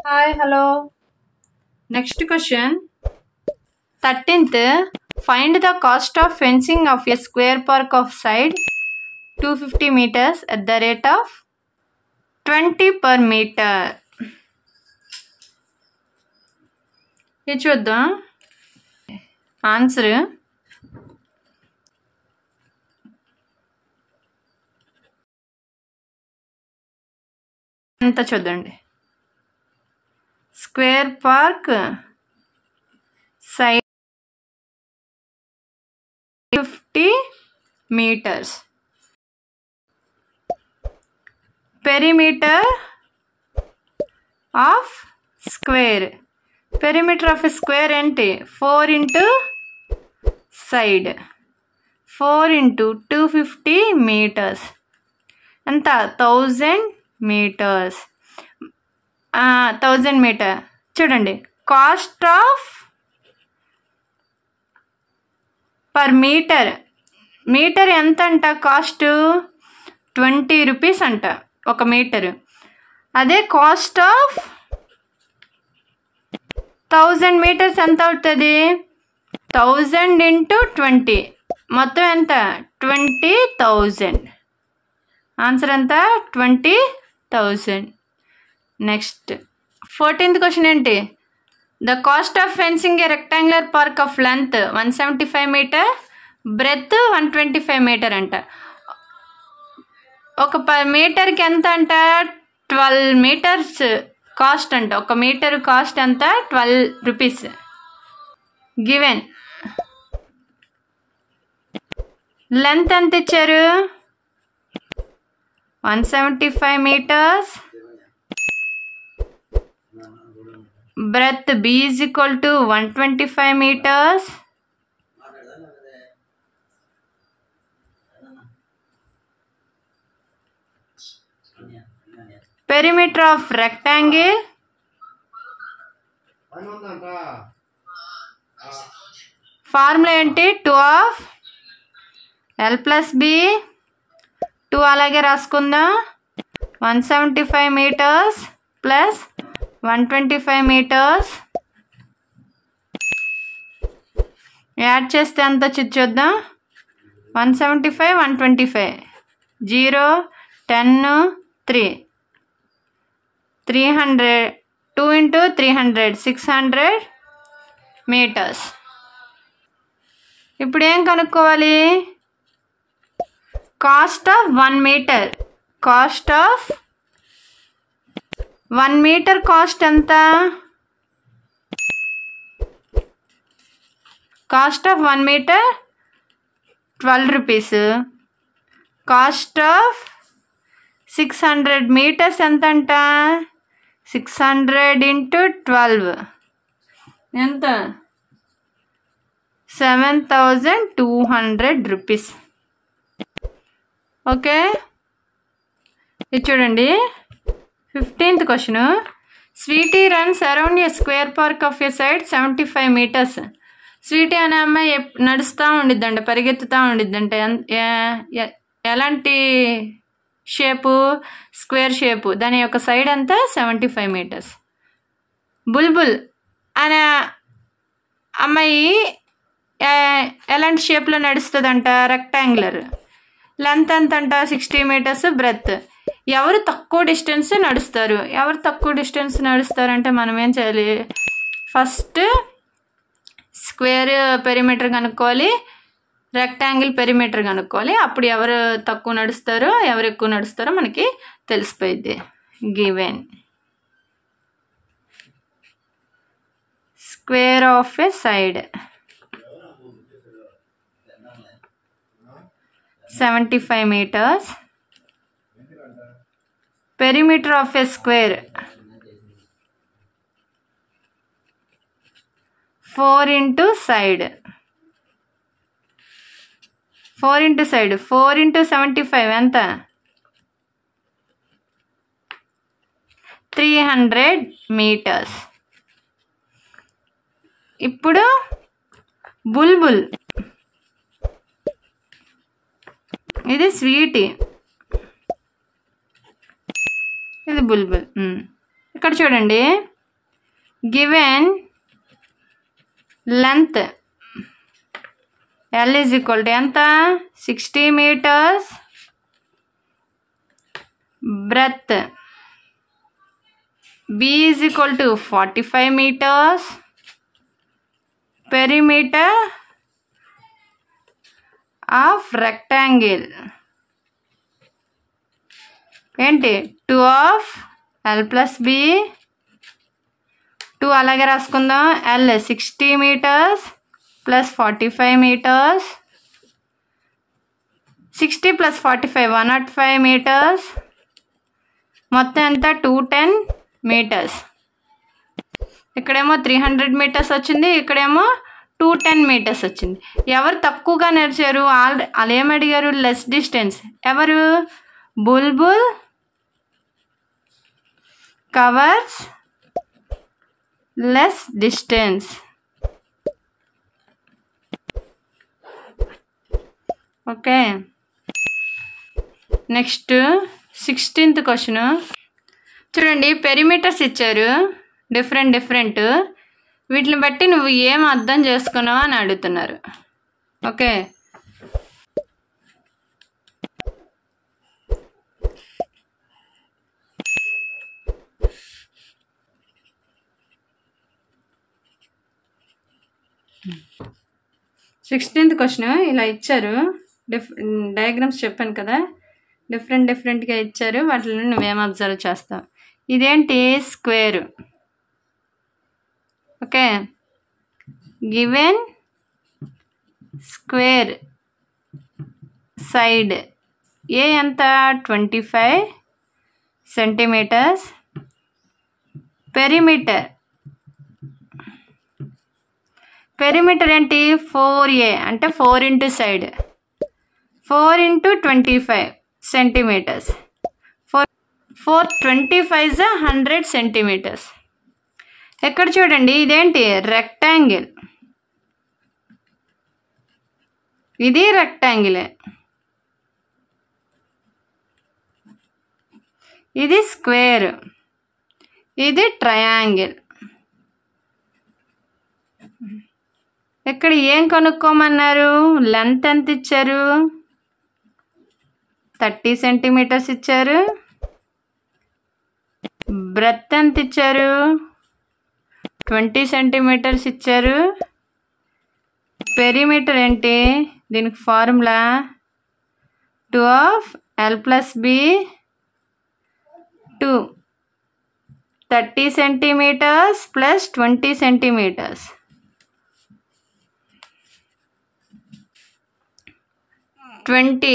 Hi, hello. Next question. 13th. Find the cost of fencing of a square park of side 250 meters at the rate of 20 per meter. ఇది చూద్దాం answer. ఎంత చూద్దండి. Square park side 50 meters. Perimeter of square. Perimeter of a square ఏంటి 4 into side 4 into 250 meters ఎంత 1000 meters. 1000 meter. చూడండి cost of per metre ఎంత అంట cost 20 rupees అంట ఒక మీటరు. అదే కాస్ట్ ఆఫ్ 1000 meters ఎంత అవుతుంది 1000 into 20 మొత్తం ఎంత 20,000. ఆన్సర్ ఎంత 20,000. నెక్స్ట్ 14th క్వశ్చన్ ఏంటి the cost of fencing a rectangular park of length 175 meter breadth 125 meter అంట. ఒక మీటర్కి ఎంత అంట 12 meters కాస్ట్ అంట. ఒక మీటర్ కాస్ట్ ఎంత 12 రూపీస్. గివెన్ లెంత్ ఎంత ఇచ్చారు 175 meters. Breadth B is equal to 125 meters. Perimeter of rectangle formula ఏంటి 2 of L plus B 2 అలాగే రాసుకుందాం 175 meters plus 125 meters యాడ్ చేస్తే ఎంత చూద్దాం 175 125 0 10 3 300 2 into 300 600 meters. ఇప్పుడు ఏం కనుక్కోవాలి cost of 1 meter. Cost of 1 meter cost ఎంత cost of 1 meter 12 rupees. Cost of 600 meters ఎంత అంట 600 into 12 ఎంత 7,200 rupees. ఓకే ఇది చూడండి 15th question Sweety runs around a square park of a side 75 meters. Sweety అనే అమ్మాయి నడుస్తూ ఉండిద్దంట పరిగెత్తుతూ ఉండిద్దంట. ఎలాంటి షేపు స్క్వేర్ షేపు దాని యొక్క సైడ్ అంతా 75 meters. బుల్బుల్ అనే అమ్మాయి ఎలాంటి షేప్లో నడుస్తుందంట రెక్టాంగులర్. లెంత్ ఎంత అంట 60 meters బ్రెత్. ఎవరు తక్కువ డిస్టెన్స్ నడుస్తారంటే మనం ఏం చేయాలి ఫస్ట్ స్క్వేర్ పెరిమీటర్ కనుక్కోవాలి రెక్టాంగిల్ పెరిమీటర్ కనుక్కోవాలి. అప్పుడు ఎవరు తక్కువ నడుస్తారో ఎవరు ఎక్కువ నడుస్తారో మనకి తెలిసిపోయింది. Given square of a side 75 meters. Perimeter of a square 4 into side 4 into 75 ఎంత 300 meters. ఇప్పుడు బుల్బుల్ ఇది స్వీటీ ఇది బుల్బుల్. ఇక్కడ చూడండి given length L is equal to ఎంత 60 meters, breadth B is equal to 45 meters, perimeter of rectangle ఏంటి 2 of L plus B, 2 అలాగే రాసుకుందాం. L 60 meters plus 45 meters, 60 plus 45 105 meters, మొత్తం ఎంత 210 meters. ఇక్కడేమో 300 meters వచ్చింది, ఇక్కడేమో 210 meters వచ్చింది. ఎవరు తక్కువగా నడిచారు? వాళ్ళు ఏమడిగారు? Less distance. ఎవరు? Bulbul covers less distance. Okay, next 16th question చూడండి. పెరిమీటర్స్ ఇచ్చారు డిఫరెంట్. వీటిని బట్టి నువ్వు ఏం అర్థం చేసుకున్నావు అని అడుగుతున్నారు. ఓకే, సిక్స్టీన్త్ క్వశ్చన్ ఇలా ఇచ్చారు. డయాగ్రామ్స్ చెప్పాను కదా, డిఫరెంట్గా ఇచ్చారు. వాటిని నువ్వేం అబ్జర్వ్ చేస్తావు? ఇదేంటి? Square. Okay, given square side A ఎంత 25 centimeters, పెరిమీటర్ ఏంటి? 4A అంటే 4 into side, 4 into 25 centimeters, 425 is 100 centimeters. ఎక్కడ చూడండి, ఇదేంటి? రెక్టాంగిల్. ఇది రెక్టాంగిలే, ఇది స్క్వేర్, ఇది ట్రయాంగిల్. ఇక్కడ ఏం కనుక్కోమన్నారు? లెంత్ ఎంత ఇచ్చారు? 30 centimeters ఇచ్చారు. బ్రెత్ ఎంత ఇచ్చారు? 20 centimeters ఇచ్చారు. పెరిమీటర్ ఏంటి? దీనికి formula 2 of L plus B 2, 30 centimeters plus 20 centimeters. 30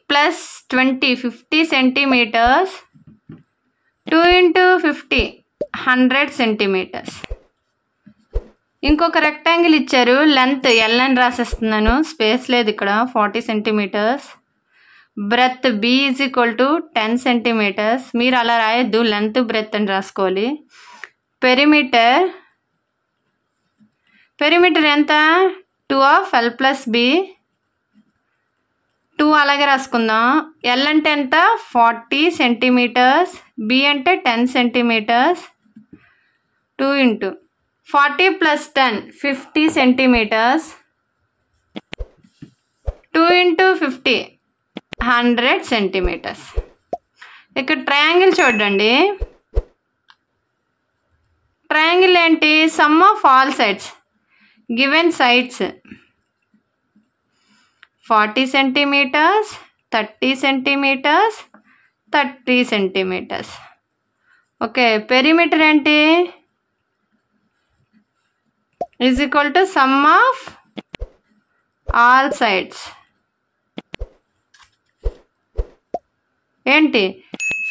plus 20 50 centimeters, 2 into 50 100 centimeters. ఇంకొక రెక్టాంగిల్ ఇచ్చారు. లెంత్ ఎల్ అని రాసేస్తున్నాను, స్పేస్ లేదు ఇక్కడ, 40 centimeters. Breadth B is equal to 10 centimeters. మీరు అలా రాయొద్దు, లెంత్ బ్రెత్ అని రాసుకోవాలి. పెరిమీటర్ ఎంత? 2 of L plus B 2 అలాగే రాసుకుందాం. L అంటే ఎంత? 40 centimeters, B అంటే 10 centimeters. 2 into 40 plus 10 50 centimeters, 2 into 50 100 centimeters. ఇక్కడ ట్రయాంగిల్ చూడండి. ట్రయాంగిల్ ఏంటి? Sum of all sides. Given sides 40 centimeters, 30 centimeters, 30 centimeters. Okay, perimeter ఏంటి? Is equal to sum of all sides. ఏంటి?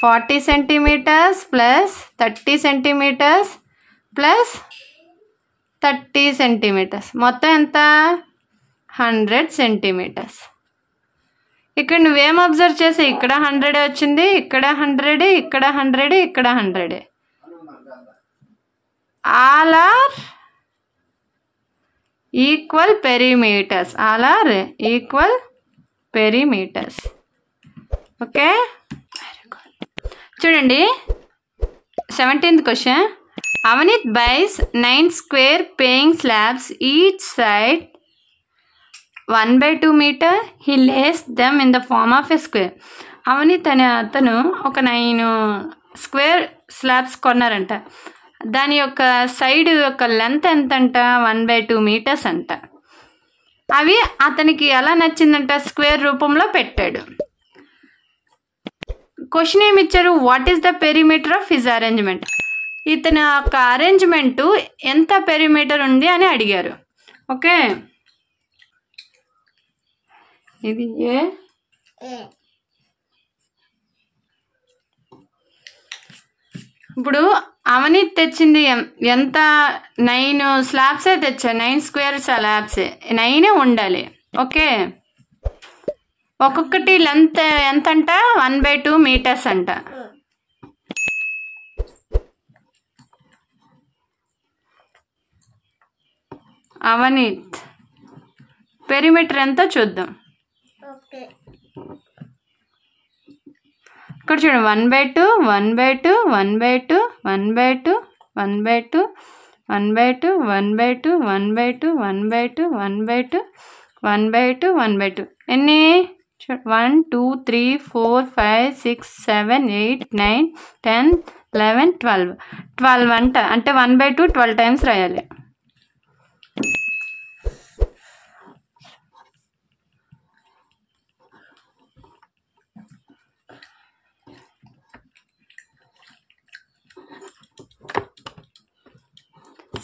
40 centimeters plus 30 centimeters plus 30 centimeters. మొత్తం ఎంత? 100 centimeters. ఇక్కడ నువ్వేం observe చేసి, ఇక్కడ 100 వచ్చింది, ఇక్కడ 100, ఇక్కడ 100, ఇక్కడ 100. All are equal perimeters. All are equal perimeters. Okay, చూడండి 17th question. Avanit buys 9 square paying slabs, each side 1/2 meter. He lays them in the form of a square. Avneet అనే అతను ఒక 9 స్క్వేర్ స్లాబ్స్ కొన్నారంట. దాని యొక్క సైడ్ యొక్క length ఎంతంట 1/2 metres అంట. అవి అతనికి ఎలా నచ్చిందంట, స్క్వేర్ రూపంలో పెట్టాడు. క్వశ్చన్ ఏమి ఇచ్చారు, what is the perimeter of his arrangement. ఇతని యొక్క అరేంజ్మెంటు ఎంత పెరిమీటర్ ఉంది అని అడిగారు. ఓకే, ఇది ఏ. ఇప్పుడు అవనీత్ తెచ్చింది ఎంత, 9 స్లాబ్సే తెచ్చారు. 9 స్క్వేర్ స్లాబ్సే, 9 ఉండాలి. ఓకే, ఒక్కొక్కటి లెంత్ ఎంత అంట, 1/2 మీటర్స్ అంట. అవనీత్ పెరిమీటర్ ఎంత చూద్దాం. ఇక్కడ చూడండి, 1/2 1/2 1/2 1/2 1/2 1/2 1/2 1/2 1/2 1/2 1/2 1/2 ఎన్ని, 1 2 3 4 5 6 7 8 9 10 11 12 12 అంట. అంటే 1/2 12 టైమ్స్ రాయాలి.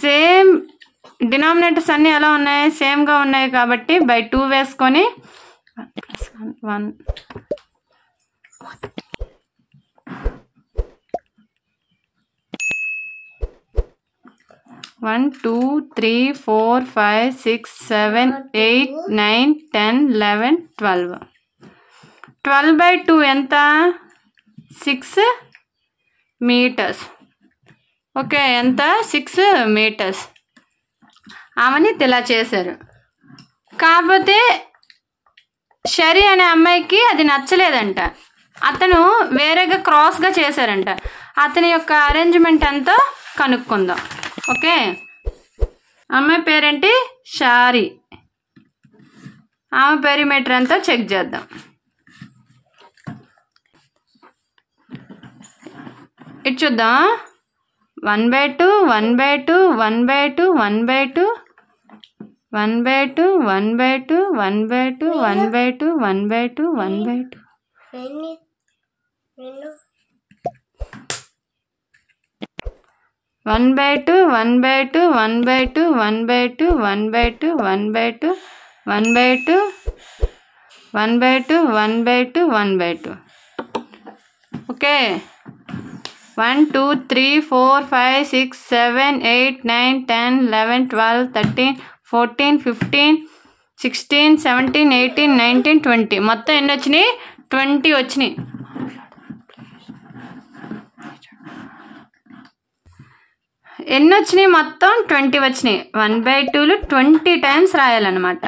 సేమ్ డినామినేటర్స్ అన్నీ ఎలా ఉన్నాయి, సేమ్గా ఉన్నాయి కాబట్టి బై 2 వేసుకొని 1 1 2 3 4 5 6 7 8 9 10 11 12 12/2 ఎంత, 6 మీటర్స్. ఓకే, ఎంత, 6 మీటర్స్. ఆమెని ఇలా చేశారు. కాకపోతే షరీ అనే అమ్మాయికి అది నచ్చలేదంట. అతను వేరేగా క్రాస్గా చేశారంట. అతని యొక్క అరేంజ్మెంట్ ఎంతో కనుక్కుందాం. ఓకే, అమ్మాయి పేరేంటి, షారీ. ఆమె పెరిమీటర్ ఎంతో చెక్ చేద్దాం. ఇటు చూద్దాం, 1/2 1/2 1/2 1/2 1/2 1/2 1/2 1/2 1/2 1/2 1/2 1/2 1/2 1/2 1/2 1/2 1/2 1/2 1/2 1/2. ఓకే, 1 2 3 4 5 6 7 8 9 10 11 12 13 14 15 16 17 18 19 20 మొత్తం ఎన్ని వచ్చినాయి, 20 వచ్చినాయి. ఎన్ని వచ్చినాయి, మొత్తం 20 వచ్చినాయి. 1/2 20 టైమ్స్ రాయాలన్నమాట.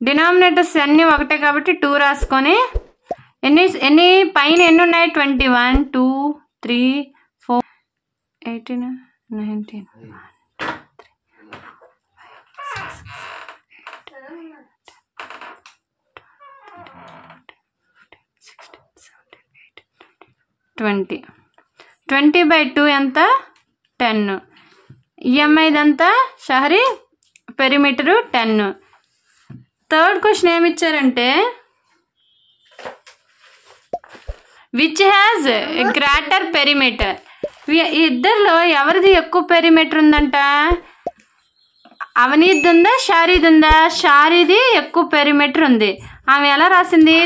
డినామినేటర్స్ అన్నీ ఒకటే కాబట్టి 2 రాసుకొని ఎన్ని పైన ఎన్ని ఉన్నాయి, 21 2 3 4 18 19 20 20/2 ఎంత, 10. ఈఎంఐదంతా షహరీ పెరిమీటరు 10. థర్డ్ క్వశ్చన్ ఏమి ఇచ్చారంటే, విచ్ హ్యాజ్ గ్రేటర్ పెరిమీటర్. ఇద్దరిలో ఎవరిది ఎక్కువ పెరిమీటర్ ఉందంట, అవనీది ఉందా షారీది ఉందా, షారీది ఎక్కువ పెరిమీటర్ ఉంది. ఆమె ఎలా రాసింది,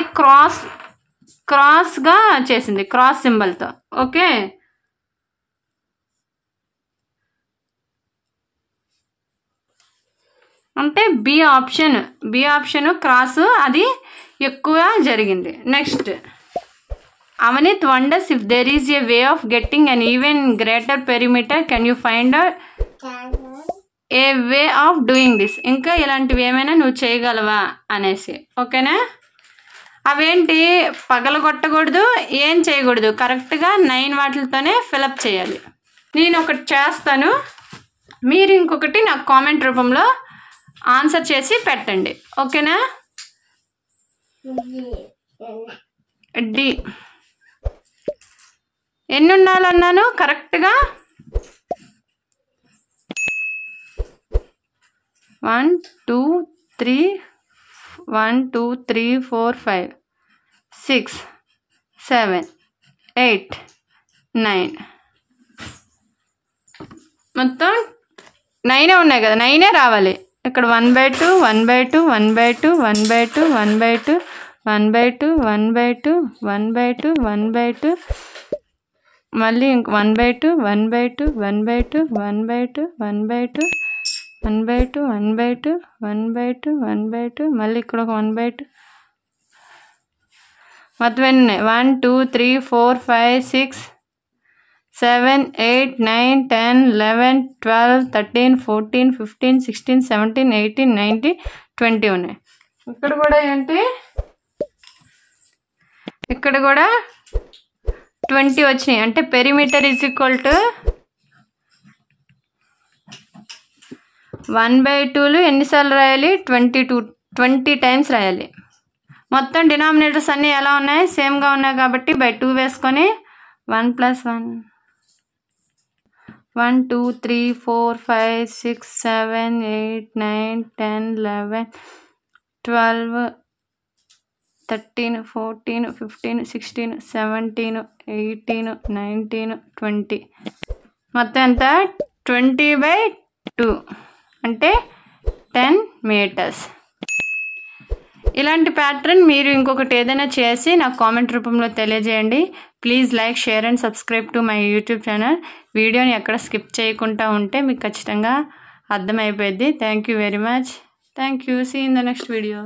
క్రాస్గా చేసింది, క్రాస్ సింబల్తో. ఓకే, అంటే బి ఆప్షన్ క్రాసు అది ఎక్కువ జరిగింది. Next, Avanith wonders if there is a way of getting an even greater perimeter. Can you find out a way of doing this? ఇంకా ఇలాంటివి ఏమైనా నువ్వు చేయగలవా అనేసి. ఓకేనా, అవేంటి, పగలగొట్టకూడదు, ఏం చేయకూడదు, కరెక్ట్గా 9 వాటితోనే ఫిలప్ చేయాలి. నేను ఒకటి చేస్తాను, మీరు ఇంకొకటి నాకు కామెంట్ రూపంలో ఆన్సర్ చేసి పెట్టండి, ఓకేనా? డి ఎన్ని ఉండాలన్నాను కరెక్ట్గా? 1 2 3 1 2 3 4 5 6 7 8 9 మొత్తం 9 ఉన్నాయి కదా, 9 రావాలి. ఇక్కడ 1/2 1/2 1/2 1/2 1/2 1/2 1/2 1/2 1/2 మళ్ళీ 1/2 1/2 1/2 1/2 1/2 1/2 1/2 1/2 1/2 మళ్ళీ ఇక్కడ ఒక 1/2. మొత్తం ఎన్ని ఉన్నాయి? 1 2 3 4 5 6 7 8 9 10 11 12 13 14 15 16 17 18 19 20 ఉన్నాయి. ఇక్కడ కూడా ఏంటి, ఇక్కడ కూడా 20 వచ్చినాయి. అంటే పెరిమీటర్ ఈజ్ ఈక్వల్ టు 1/2లు ఎన్నిసార్లు రాయాలి? 20 టైమ్స్ రాయాలి. మొత్తం డినామినేటర్స్ అన్నీ ఎలా ఉన్నాయి? సేమ్గా ఉన్నాయి కాబట్టి బై 2 వేసుకొని 1 + 1 1 2 3 4 5 6 7 8 9 10 11 12 13 14 15 16 17 18 19 20 మొత్తం ఎంత? 20/2 అంటే 10 మీటర్స్. ఇలాంటి ప్యాటర్న్ మీరు ఇంకొకటి ఏదైనా చేసి నాకు కామెంట్ రూపంలో తెలియజేయండి. Please like, share and subscribe to my YouTube channel. వీడియోని ఎక్కడ స్కిప్ చేయకుండా ఉంటే మీకు ఖచ్చితంగా అర్థమైపోద్ది. Thank you very much. Thank you. See in the next video.